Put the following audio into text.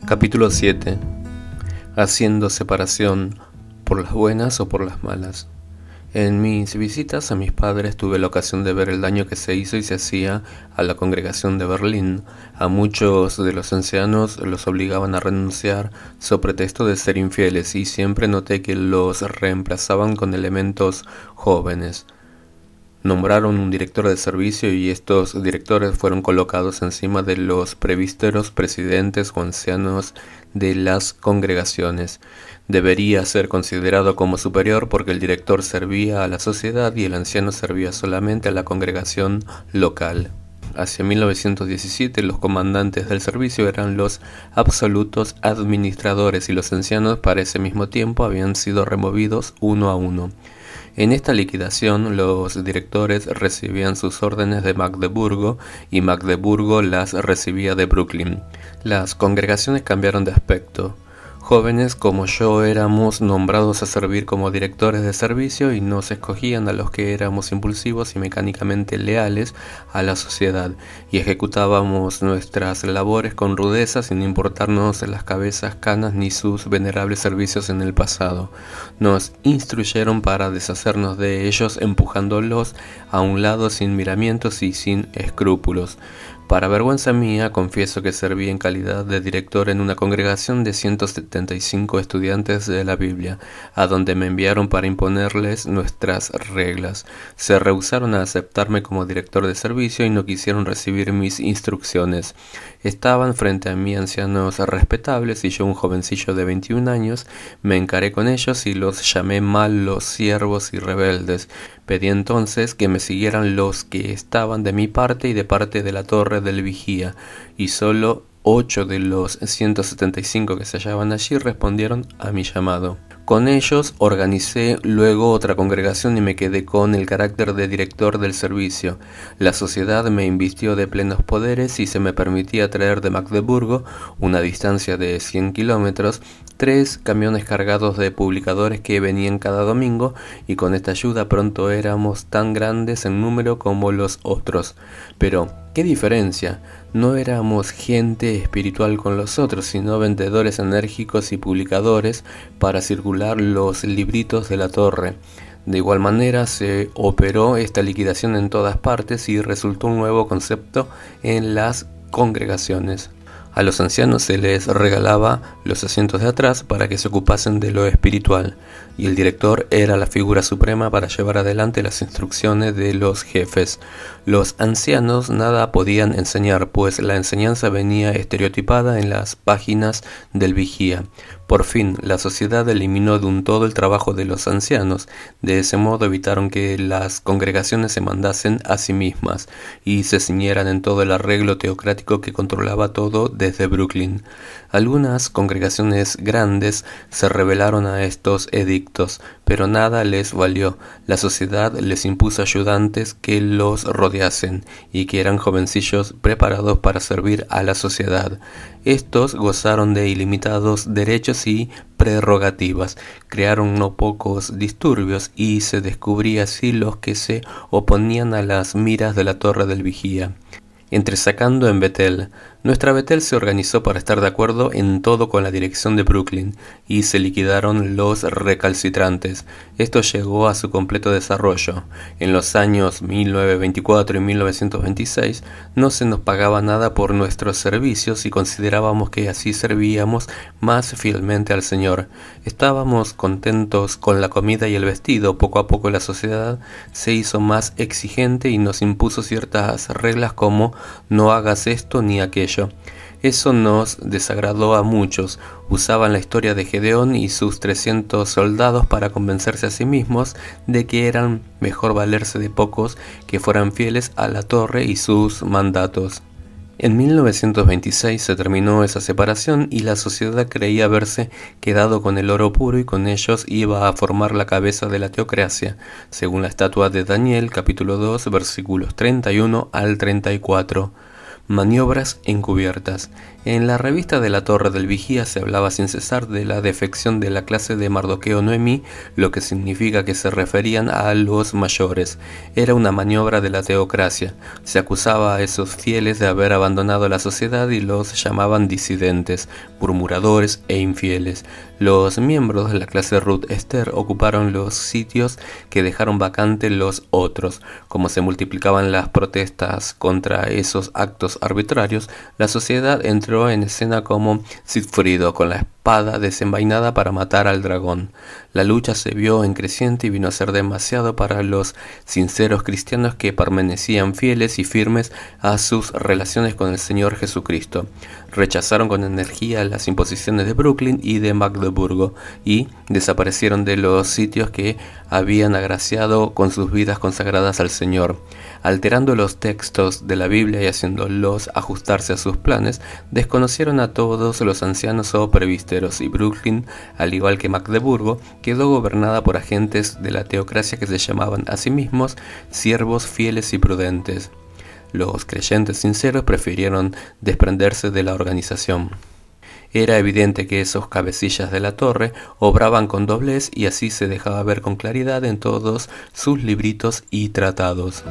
Capítulo 7. Haciendo separación, por las buenas o por las malas. En mis visitas a mis padres tuve la ocasión de ver el daño que se hizo y se hacía a la congregación de Berlín. A muchos de los ancianos los obligaban a renunciar sobre pretexto de ser infieles, y siempre noté que los reemplazaban con elementos jóvenes. Nombraron un director de servicio y estos directores fueron colocados encima de los presbíteros, presidentes o ancianos de las congregaciones. Debería ser considerado como superior porque el director servía a la sociedad y el anciano servía solamente a la congregación local. Hacia 1917 los comandantes del servicio eran los absolutos administradores y los ancianos para ese mismo tiempo habían sido removidos uno a uno. En esta liquidación, los directores recibían sus órdenes de Magdeburgo y Magdeburgo las recibía de Brooklyn. Las congregaciones cambiaron de aspecto. Jóvenes como yo éramos nombrados a servir como directores de servicio y nos escogían a los que éramos impulsivos y mecánicamente leales a la sociedad, y ejecutábamos nuestras labores con rudeza sin importarnos las cabezas canas ni sus venerables servicios en el pasado. Nos instruyeron para deshacernos de ellos empujándolos a un lado sin miramientos y sin escrúpulos. Para vergüenza mía, confieso que serví en calidad de director en una congregación de 175 estudiantes de la Biblia, a donde me enviaron para imponerles nuestras reglas. Se rehusaron a aceptarme como director de servicio y no quisieron recibir mis instrucciones. Estaban frente a mí ancianos respetables y yo, un jovencillo de 21 años, me encaré con ellos y los llamé malos siervos y rebeldes. Pedí entonces que me siguieran los que estaban de mi parte y de parte de la torre del vigía, y solo 8 de los 175 que se hallaban allí respondieron a mi llamado. Con ellos organicé luego otra congregación y me quedé con el carácter de director del servicio. La sociedad me invistió de plenos poderes y se me permitía traer de Magdeburgo, una distancia de 100 kilómetros, 3 camiones cargados de publicadores que venían cada domingo, y con esta ayuda pronto éramos tan grandes en número como los otros. Pero ¿qué diferencia? No éramos gente espiritual con los otros, sino vendedores enérgicos y publicadores para circular los libritos de la torre. De igual manera se operó esta liquidación en todas partes y resultó un nuevo concepto en las congregaciones. A los ancianos se les regalaba los asientos de atrás para que se ocupasen de lo espiritual, y el director era la figura suprema para llevar adelante las instrucciones de los jefes. Los ancianos nada podían enseñar, pues la enseñanza venía estereotipada en las páginas del vigía. Por fin, la sociedad eliminó de un todo el trabajo de los ancianos. De ese modo evitaron que las congregaciones se mandasen a sí mismas y se ciñeran en todo el arreglo teocrático que controlaba todo desde Brooklyn. Algunas congregaciones grandes se rebelaron a estos edictos, pero nada les valió. La sociedad les impuso ayudantes que los rodeasen y que eran jovencillos preparados para servir a la sociedad. Estos gozaron de ilimitados derechos y prerrogativas, crearon no pocos disturbios y se descubría así los que se oponían a las miras de la torre del vigía. Entresacando en Betel. Nuestra Betel se organizó para estar de acuerdo en todo con la dirección de Brooklyn y se liquidaron los recalcitrantes. Esto llegó a su completo desarrollo. En los años 1924 y 1926 no se nos pagaba nada por nuestros servicios y considerábamos que así servíamos más fielmente al Señor. Estábamos contentos con la comida y el vestido. Poco a poco la sociedad se hizo más exigente y nos impuso ciertas reglas como no hagas esto ni aquello. Eso nos desagradó a muchos. Usaban la historia de Gedeón y sus 300 soldados para convencerse a sí mismos de que eran mejor valerse de pocos que fueran fieles a la torre y sus mandatos. En 1926 se terminó esa separación y la sociedad creía haberse quedado con el oro puro y con ellos iba a formar la cabeza de la teocracia, según la estatua de Daniel, capítulo 2, versículos 31 al 34. Maniobras encubiertas. En la revista de la Torre del Vigía se hablaba sin cesar de la defección de la clase de Mardoqueo Noemí, lo que significa que se referían a los mayores. Era una maniobra de la teocracia. Se acusaba a esos fieles de haber abandonado la sociedad y los llamaban disidentes, murmuradores e infieles. Los miembros de la clase Ruth Esther ocuparon los sitios que dejaron vacantes los otros. Como se multiplicaban las protestas contra esos actos arbitrarios, la sociedad entró en escena como Sigfrido con la espada desenvainada para matar al dragón. La lucha se vio en creciente y vino a ser demasiado para los sinceros cristianos que permanecían fieles y firmes a sus relaciones con el Señor Jesucristo. Rechazaron con energía las imposiciones de Brooklyn y de Magdeburgo y desaparecieron de los sitios que habían agraciado con sus vidas consagradas al Señor. Alterando los textos de la Biblia y haciéndolos ajustarse a sus planes, desconocieron a todos los ancianos o presbíteros, y Brooklyn, al igual que Magdeburgo, quedó gobernada por agentes de la teocracia que se llamaban a sí mismos siervos fieles y prudentes. Los creyentes sinceros prefirieron desprenderse de la organización. Era evidente que esos cabecillas de la torre obraban con doblez y así se dejaba ver con claridad en todos sus libritos y tratados.